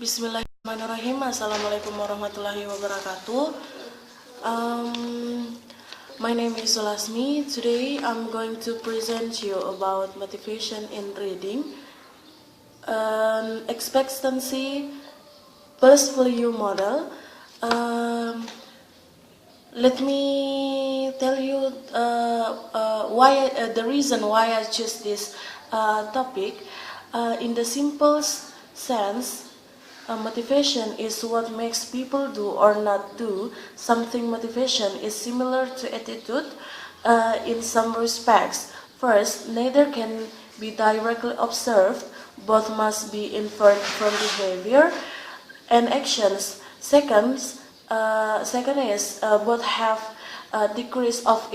Bismillahirrahmanirrahim. Assalamualaikum warahmatullahi wabarakatuh. My name is Sulasmi. Today I'm going to present you about motivation in reading, expectancy plus value model. Let me tell you why the reason why I choose this topic. In the simple sense, motivation is what makes people do or not do something. Motivation is similar to attitude in some respects. First, neither can be directly observed, both must be inferred from behavior and actions. Second is both have a decrease of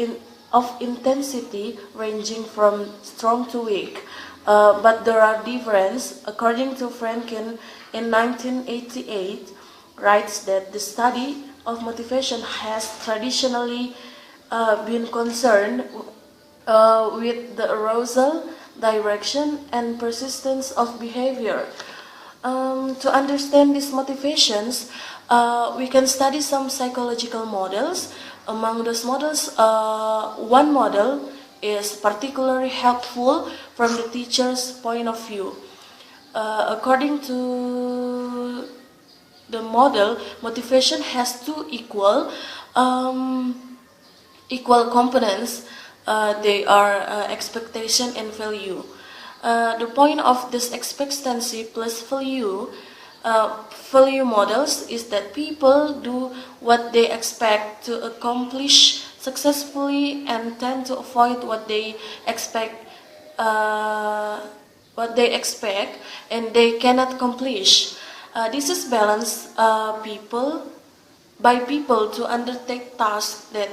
intensity ranging from strong to weak. But there are differences. According to Franklin in 1988, writes that the study of motivation has traditionally been concerned with the arousal, direction, and persistence of behavior. To understand these motivations, we can study some psychological models. Among those models, one model is particularly helpful from the teacher's point of view. According to the model, motivation has two equal components. They are expectation and value. The point of this expectancy plus value models is that people do what they expect to accomplish successfully and tend to avoid what they expect and they cannot accomplish. This is balanced people to undertake tasks that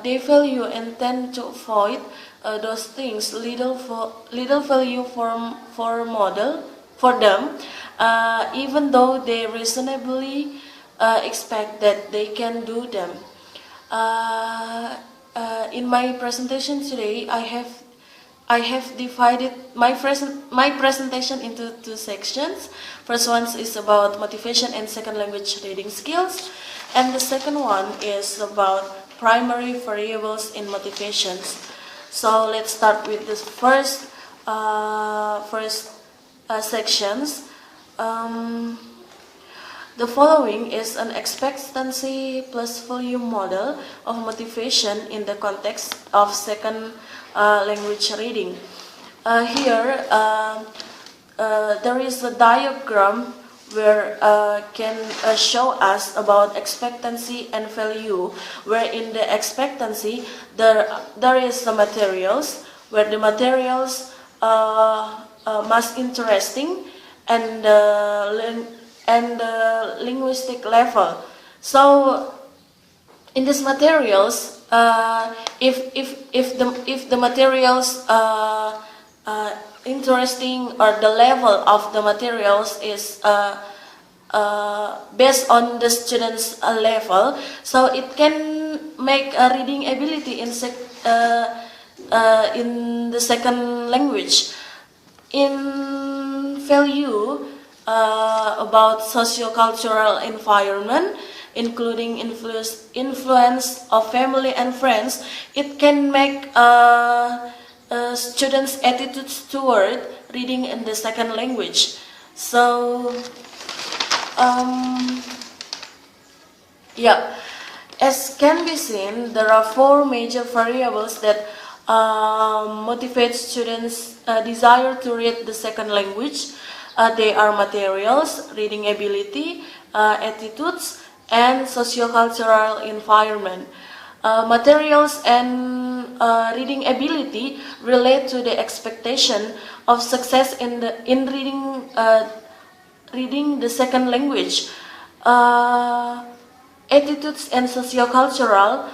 they value and tend to avoid those things little value for them, even though they reasonably expect that they can do them. In my presentation today, I have divided my presentation into two sections. First one is about motivation and second language reading skills, and the second one is about primary variables in motivations. So let's start with this first sections. The following is an expectancy plus value model of motivation in the context of second language reading. Here there is a diagram where can show us about expectancy and value, where in the expectancy there is the materials, where the materials most interesting and linguistic level. So in these materials, if the materials interesting, or the level of the materials is based on the student's level, so it can make a reading ability in the second language. In value, about socio-cultural environment, including influence of family and friends, it can make students' attitudes toward reading in the second language. So, as can be seen, there are four major variables that motivate students' desire to read the second language. They are materials, reading ability, attitudes, and socio-cultural environment. Materials and reading ability relate to the expectation of success in reading the second language. Attitudes and socio-cultural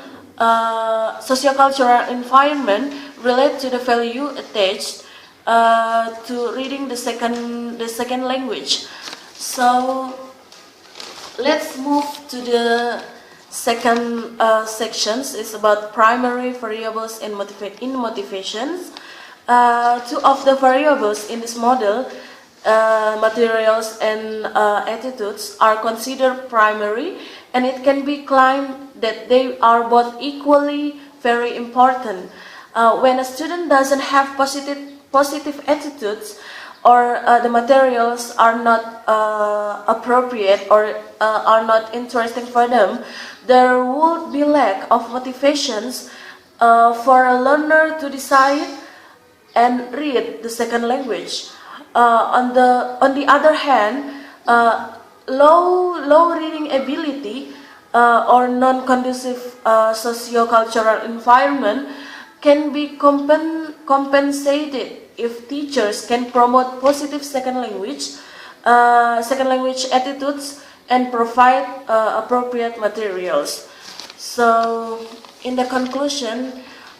environment relate to the value attached to reading the second language. So let's move to the second sections. Is about primary variables in motivations. Two of the variables in this model materials and attitudes are considered primary, and it can be claimed that they are both equally very important. When a student doesn't have positive attitudes, or the materials are not appropriate or are not interesting for them, there would be lack of motivations for a learner to decide and read the second language. On the other hand, low reading ability or non-conducive socio-cultural environment can be compensated if teachers can promote positive second language attitudes and provide appropriate materials. So, in the conclusion,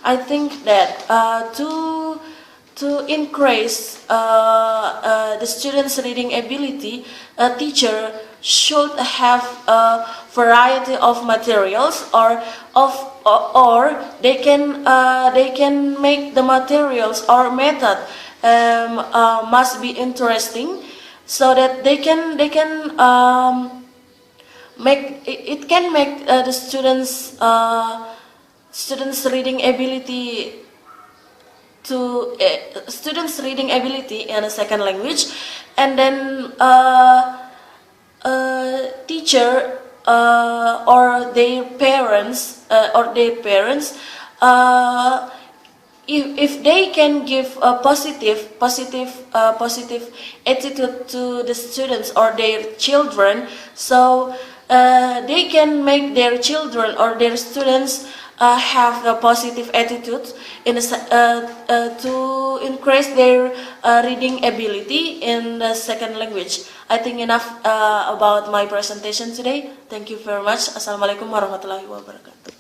I think that to increase the students' reading ability, a teacher should have a variety of materials, or they can make the materials or method must be interesting, so that they can make the students reading ability to students reading ability in a second language, and then teacher or their parents if they can give a positive attitude to the students or their children, so they can make their children or their students have a positive attitude to increase their reading ability in the second language. I think enough about my presentation today. Thank you very much. Assalamualaikum warahmatullahi wabarakatuh.